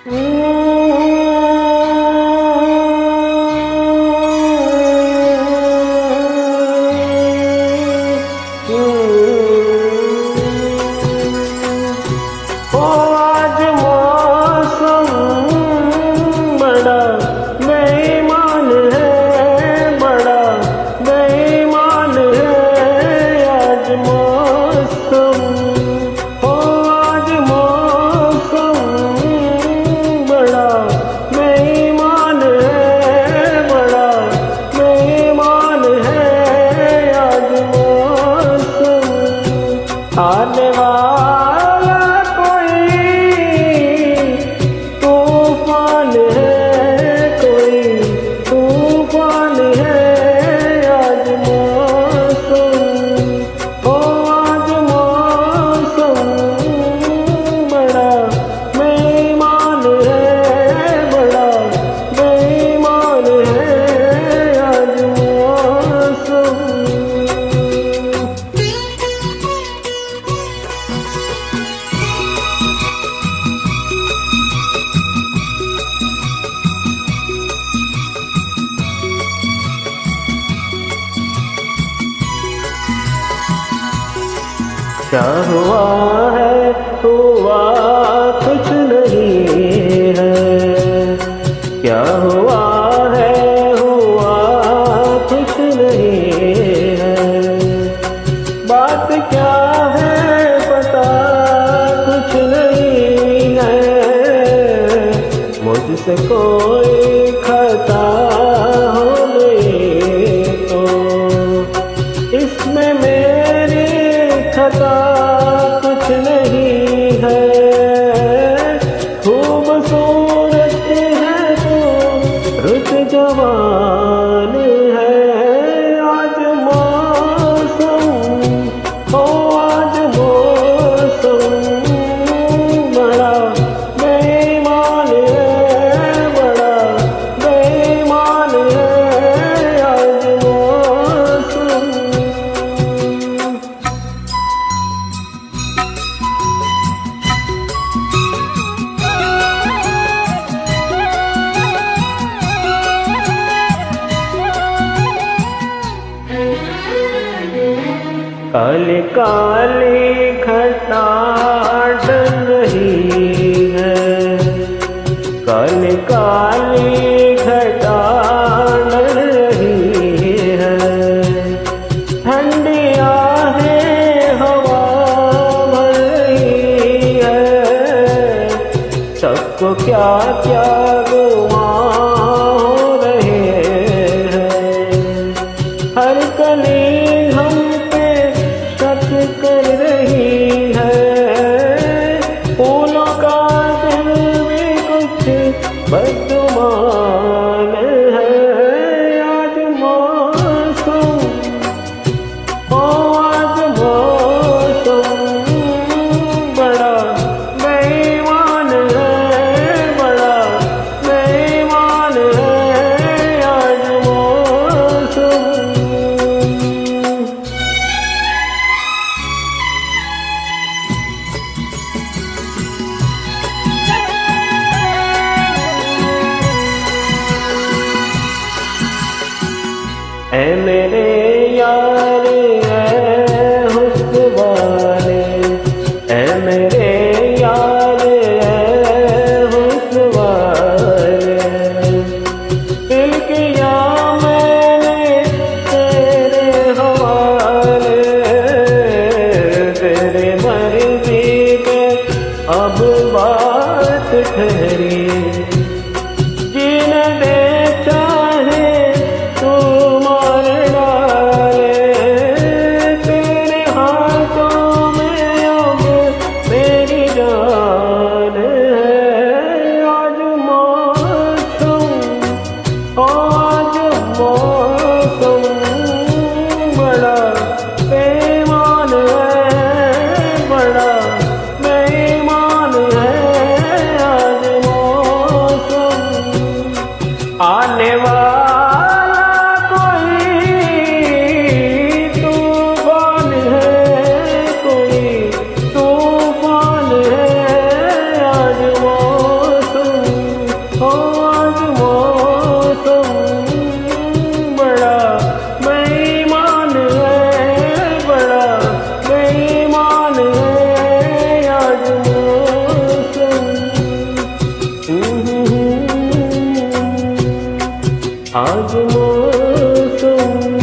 आज मौसम बड़ा बेईमान है, बड़ा बेईमान है आज मौसम। आज मौसम बड़ा बेईमान है, बड़ा बेईमान है आज मौसम। आने वाला तूफान है, कोई तूफान है आज मौसम। आज मौसम बड़ा बेईमान है, बड़ा बेईमान है आज मौसम। क्या हुआ है, हुआ कुछ नहीं है। क्या हुआ है, हुआ कुछ नहीं है। बात क्या है पता कुछ नहीं है। मुझसे कोई खता हो गई तो इसमें मेरी खता कुछ नहीं है। खूबसूरत है तो रुत जवान है आज मौसम। आज मौसम बड़ा बेईमान है, बड़ा बेईमान है आज मौसम। काली काली घटा डल रही है, काली काली घटा डल रही है। ठंडी आहें हवा भर रही है। सबको क्या क्या गुमान हो रहे हैं। हर कली हम कर रही है। फूलों का दिल भी कुछ बदगुमान है आज मौसम। आज मौसम बड़ा बेईमान है, बड़ा मौसम